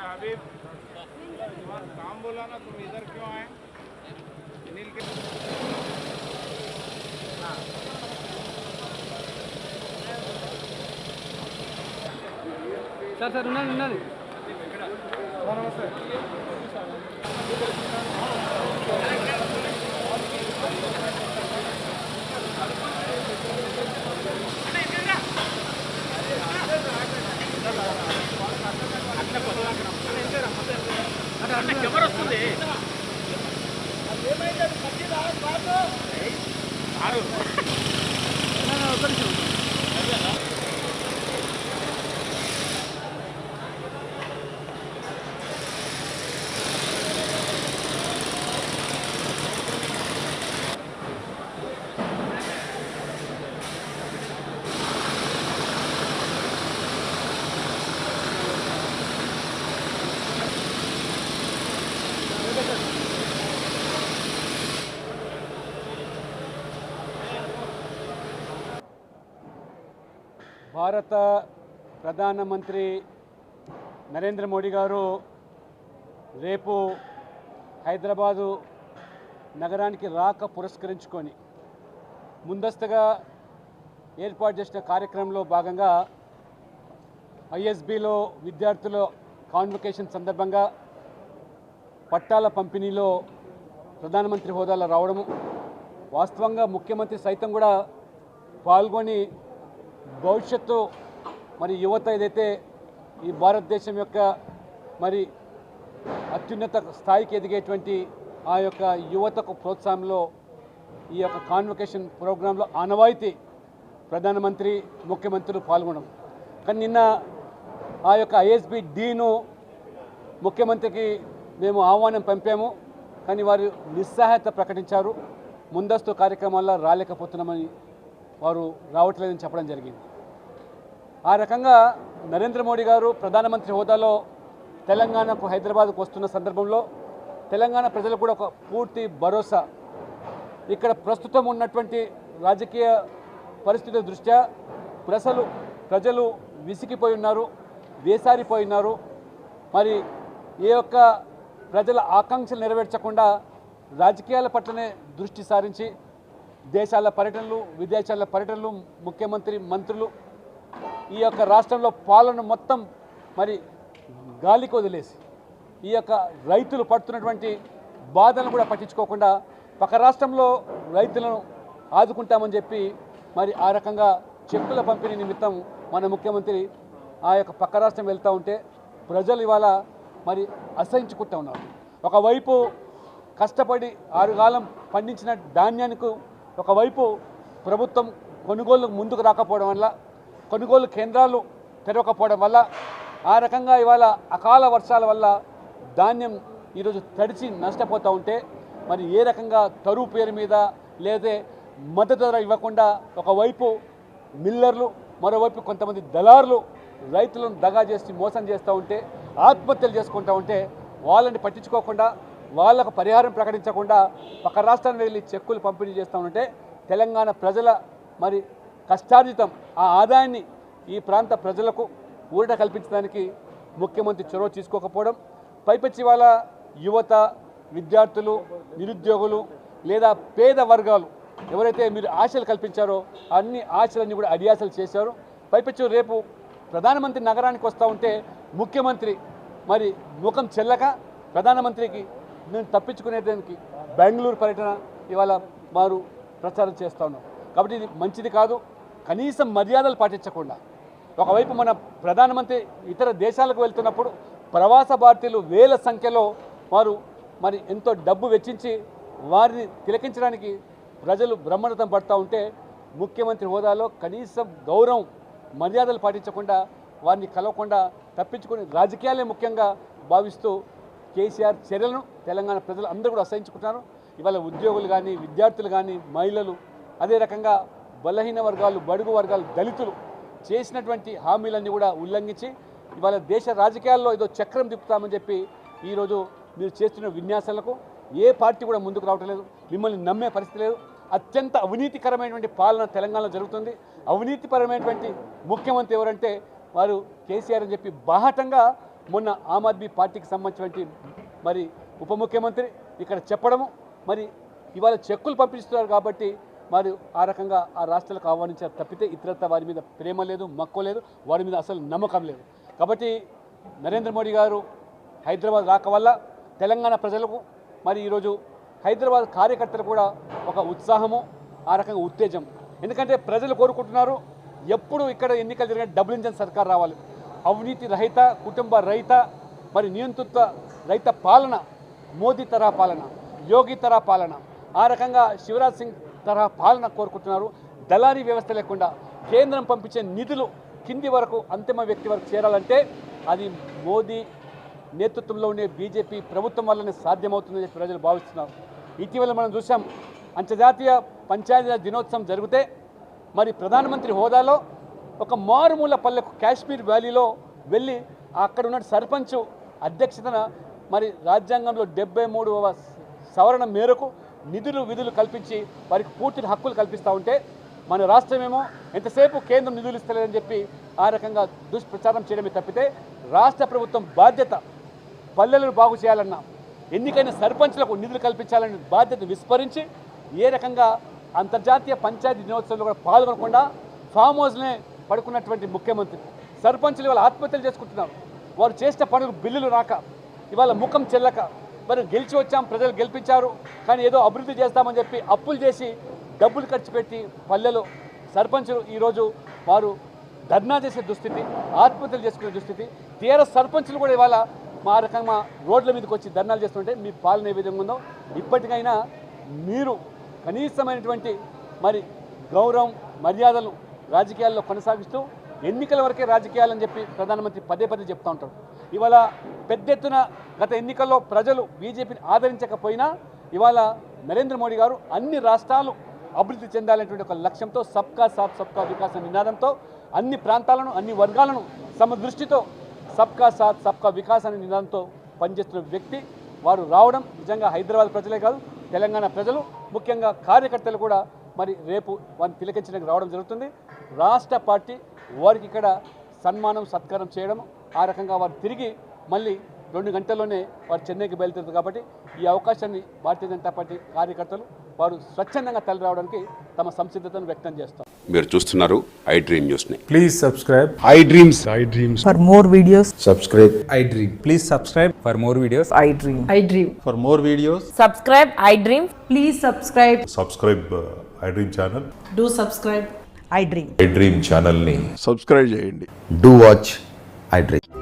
हबीब काम बोला ना, तुम इधर क्यों आए? नील के सर सर उन्ना नमस्ते భారత ప్రధానమంత్రి నరేంద్ర మోడీ గారు రేపు హైదరాబాదు నగరానికి రాక పురస్కరించుకొని ముందస్తుగా ఏర్పాటు చేసిన కార్యక్రమంలో భాగంగా ఐఎస్బిలో విద్యార్థుల కాన్వకేషన్ సందర్భంగా పట్టాల పంపిణీలో ప్రధానమంత్రి హోదాలో రావడము, వాస్తవంగా ముఖ్యమంత్రి సైతం కూడా పాల్గొని భవిష్యత్తు మరి యువత ఏదైతే ఈ భారతదేశం యొక్క మరి అత్యున్నత స్థాయికి ఎదిగేటువంటి ఆ యొక్క యువతకు ప్రోత్సాహంలో ఈ యొక్క కాన్వకేషన్ ప్రోగ్రాంలో ఆనవాయితీ ప్రధానమంత్రి ముఖ్యమంత్రులు పాల్గొనడం. కానీ నిన్న ఆ యొక్క ఐఎస్బి డీను ముఖ్యమంత్రికి మేము ఆహ్వానం పంపాము, కానీ వారు నిస్సహాయత ప్రకటించారు. ముందస్తు కార్యక్రమాల్లో రాలేకపోతున్నామని, వారు రావట్లేదని చెప్పడం జరిగింది. ఆ రకంగా నరేంద్ర మోడీ గారు ప్రధానమంత్రి హోదాలో తెలంగాణకు హైదరాబాద్కు వస్తున్న సందర్భంలో తెలంగాణ ప్రజలకు కూడా ఒక పూర్తి భరోసా, ఇక్కడ ప్రస్తుతం ఉన్నటువంటి రాజకీయ పరిస్థితుల దృష్ట్యా ప్రజలు విసిగిపోయి ఉన్నారు, వేసారిపోయి ఉన్నారు. మరి ఏ ఒక్క ప్రజల ఆకాంక్షలు నెరవేర్చకుండా రాజకీయాల పట్లనే దృష్టి సారించి దేశాల పర్యటనలు, విదేశాల పర్యటనలు, ముఖ్యమంత్రి మంత్రులు ఈ యొక్క రాష్ట్రంలో పాలన మొత్తం మరి గాలికి వదిలేసి ఈ యొక్క రైతులు పడుతున్నటువంటి బాధలను కూడా పట్టించుకోకుండా పక్క రాష్ట్రంలో రైతులను ఆదుకుంటామని చెప్పి మరి ఆ రకంగా చెక్కుల పంపిణీ నిమిత్తం మన ముఖ్యమంత్రి ఆ యొక్క పక్క రాష్ట్రం వెళ్తూ ఉంటే ప్రజలు ఇవాళ మరి అసహించుకుంటూ ఉన్నారు. ఒకవైపు కష్టపడి 6 కాలం పండించిన ధాన్యానికి ఒకవైపు ప్రభుత్వం కొనుగోలు ముందుకు రాకపోవడం వల్ల, కొనుగోలు కేంద్రాలు తెరవకపోవడం వల్ల, ఆ రకంగా ఇవాళ అకాల వర్షాల వల్ల ధాన్యం ఈరోజు తడిచి నష్టపోతూ ఉంటే మరి ఏ రకంగా తరువు పేరు మీద లేదా మద్దతు ధర ఇవ్వకుండా ఒకవైపు మిల్లర్లు, మరోవైపు కొంతమంది దళారులు రైతులను దగా చేసి మోసం చేస్తూ ఉంటే, ఆత్మహత్యలు చేసుకుంటూ ఉంటే వాళ్ళని పట్టించుకోకుండా, వాళ్ళకు పరిహారం ప్రకటించకుండా పక్క రాష్ట్రానికి వెళ్ళి చెక్కులు పంపిణీ చేస్తూ ఉంటే తెలంగాణ ప్రజల మరి కష్టార్జితం ఆ ఆదాయాన్ని ఈ ప్రాంత ప్రజలకు ఊరట కల్పించడానికి ముఖ్యమంత్రి చొరవ తీసుకోకపోవడం, పైపెచ్చి వాళ్ళ యువత, విద్యార్థులు, నిరుద్యోగులు లేదా పేద వర్గాలు ఎవరైతే మీరు ఆశలు కల్పించారో అన్ని ఆశలన్నీ కూడా అడియాసలు చేశారు. పైపెచ్చు రేపు ప్రధానమంత్రి నగరానికి వస్తూ ఉంటే ముఖ్యమంత్రి మరి ముఖం చెల్లక ప్రధానమంత్రికి నేను తప్పించుకునేదానికి బెంగళూరు పర్యటన ఇవాళ వారు ప్రచారం చేస్తూ ఉన్నారు. కాబట్టి ఇది మంచిది కాదు. కనీసం మర్యాదలు పాటించకుండా ఒకవైపు మన ప్రధానమంత్రి ఇతర దేశాలకు వెళ్తున్నప్పుడు ప్రవాస భారతీయులు వేల సంఖ్యలో వారు మరి ఎంతో డబ్బు వెచ్చించి వారిని తిలకించడానికి ప్రజలు బ్రహ్మరథం పడుతూ ఉంటే ముఖ్యమంత్రి హోదాలో కనీసం గౌరవం, మర్యాదలు పాటించకుండా వారిని కలవకుండా తప్పించుకొని రాజకీయాలే ముఖ్యంగా భావిస్తూ కేసీఆర్ చర్యలను తెలంగాణ ప్రజలు అందరూ కూడా అసహించుకుంటున్నారు. ఇవాళ ఉద్యోగులు కానీ, విద్యార్థులు కానీ, మహిళలు, అదే రకంగా బలహీన వర్గాలు, బడుగు వర్గాలు, దళితులు చేసినటువంటి హామీలన్నీ కూడా ఉల్లంఘించి ఇవాళ దేశ రాజకీయాల్లో ఏదో చక్రం తిప్పుతామని చెప్పి ఈరోజు మీరు చేస్తున్న విన్యాసాలకు ఏ పార్టీ కూడా ముందుకు రావటం లేదు, మిమ్మల్ని నమ్మే పరిస్థితి లేదు. అత్యంత అవినీతికరమైనటువంటి పాలన తెలంగాణలో జరుగుతుంది. అవినీతిపరమైనటువంటి ముఖ్యమంత్రి ఎవరంటే వారు కేసీఆర్ అని చెప్పి బాహటంగా మొన్న ఆమ్ ఆద్మీ పార్టీకి సంబంధించినటువంటి మరి ఉప ముఖ్యమంత్రి ఇక్కడ చెప్పడము, మరి ఇవాళ చెక్కులు పంపిస్తున్నారు కాబట్టి మరి ఆ రకంగా ఆ రాష్ట్రాలకు ఆహ్వానించారు తప్పితే ఇతరత్ర వారి మీద ప్రేమ లేదు, మక్కువ లేదు, వారి మీద అసలు నమ్మకం లేదు. కాబట్టి నరేంద్ర మోడీ గారు హైదరాబాద్ రాక వల్ల తెలంగాణ ప్రజలకు మరి ఈరోజు హైదరాబాద్ కార్యకర్తలు కూడా ఒక ఉత్సాహము, ఆ రకంగా ఉత్తేజం. ఎందుకంటే ప్రజలు కోరుకుంటున్నారు ఎప్పుడు ఇక్కడ ఎన్నికలు జరిగిన డబుల్ ఇంజన్ సర్కార్ రావాలి, అవినీతి రహిత, కుటుంబ రహిత, మరి నియంతృత్వ రహిత పాలన, మోదీ తరహా పాలన, యోగి తరహా పాలన, ఆ రకంగా శివరాజ్ సింగ్ తరహా పాలన కోరుకుంటున్నారు. దళారీ వ్యవస్థ లేకుండా కేంద్రం పంపించే నిధులు కింది వరకు అంతిమ వ్యక్తి వరకు చేరాలంటే అది మోదీ నేతృత్వంలో ఉండే బీజేపీ ప్రభుత్వం వల్లనే సాధ్యమవుతుందని చెప్పి ప్రజలు భావిస్తున్నారు. ఇటీవల మనం చూసాం, అంతర్జాతీయ పంచాయతీరాజ్ దినోత్సవం జరిగితే మరి ప్రధానమంత్రి హోదాలో ఒక మారుమూల పల్లెకు కాశ్మీర్ వ్యాలీలో వెళ్ళి అక్కడ ఉన్న సర్పంచ్ అధ్యక్షతన మరి రాజ్యాంగంలో 73వ సవరణ మేరకు నిధులు విధులు కల్పించి వారికి పూర్తి హక్కులు కల్పిస్తూ ఉంటే మన రాష్ట్రమేమో ఎంతసేపు కేంద్రం నిధులు ఇస్తలేదని చెప్పి ఆ రకంగా దుష్ప్రచారం చేయడమే తప్పితే రాష్ట్ర ప్రభుత్వం బాధ్యత పల్లెలను బాగు చేయాలన్నా, ఎన్నికైన సర్పంచ్లకు నిధులు కల్పించాలనే బాధ్యత విస్మరించి ఏ రకంగా అంతర్జాతీయ పంచాయతీ దినోత్సవంలో కూడా పాల్గొనకుండా ఫామ్ హౌస్నే పడుకున్నటువంటి ముఖ్యమంత్రి, సర్పంచులు ఇవాళ ఆత్మహత్యలు చేసుకుంటున్నారు. వారు చేసిన పనులు బిల్లులు రాక, ఇవాళ ముఖం చెల్లక, మరి గెలిచి వచ్చాం, ప్రజలు గెలిపించారు, కానీ ఏదో అభివృద్ధి చేస్తామని చెప్పి అప్పులు చేసి డబ్బులు ఖర్చు పెట్టి పల్లెలు సర్పంచులు ఈరోజు వారు ధర్నా చేసే దుస్థితి, ఆత్మహత్యలు చేసుకునే దుస్థితి. టీఆర్ఎస్ సర్పంచులు కూడా ఇవాళ మా రకంగా రోడ్ల మీదకి వచ్చి ధర్నాలు చేస్తుంటే మీ పాలన ఏ విధంగా ఉందో ఇప్పటికైనా మీరు కనీసమైనటువంటి మరి గౌరవం, మర్యాదలు రాజకీయాల్లో కొనసాగిస్తూ ఎన్నికల వరకే రాజకీయాలని చెప్పి ప్రధానమంత్రి పదే పదే చెప్తూ ఉంటారు. ఇవాళ పెద్ద ఎత్తున గత ఎన్నికల్లో ప్రజలు బీజేపీని ఆదరించకపోయినా ఇవాళ నరేంద్ర మోడీ గారు అన్ని రాష్ట్రాలు అభివృద్ధి చెందాలనేటువంటి ఒక లక్ష్యంతో సబ్కా సాత్ సబ్కా వికాస్ నినాదంతో అన్ని ప్రాంతాలను, అన్ని వర్గాలను సమదృష్టితో సబ్కా సాత్ సబ్కా వికాస్ అనే నినాదంతో పనిచేస్తున్న వ్యక్తి వారు రావడం నిజంగా హైదరాబాద్ ప్రజలే కాదు, తెలంగాణ ప్రజలు, ముఖ్యంగా కార్యకర్తలు కూడా మరి రేపు వారిని తిలకించడానికి రావడం జరుగుతుంది. రాష్ట్ర పార్టీ వారికి ఇక్కడ సన్మానం, సత్కారం చేయడం, ఆ రకంగా వారు తిరిగి మళ్ళీ 2 గంటల్లోనే వారు చెన్నైకి బయలుదేరుతారు. కాబట్టి ఈ అవకాశాన్ని భారతీయ జనతా పార్టీ కార్యకర్తలు వారు స్వచ్ఛందంగా తరలి రావడానికి తమ సంసిద్ధతను వ్యక్తం చేస్తారు. మీరు చూస్తున్నారు ఐ డ్రీమ్ న్యూస్ ని. Please subscribe I dreams. For more videos, subscribe I Dream. please subscribe For more videos, I Dream. I Dream. for more videos, Subscribe I Dream. Please subscribe. Subscribe I dream channel. Do subscribe. I Dream. I dream ఛానల్ని subscribe చేయండి. Do watch I Dream.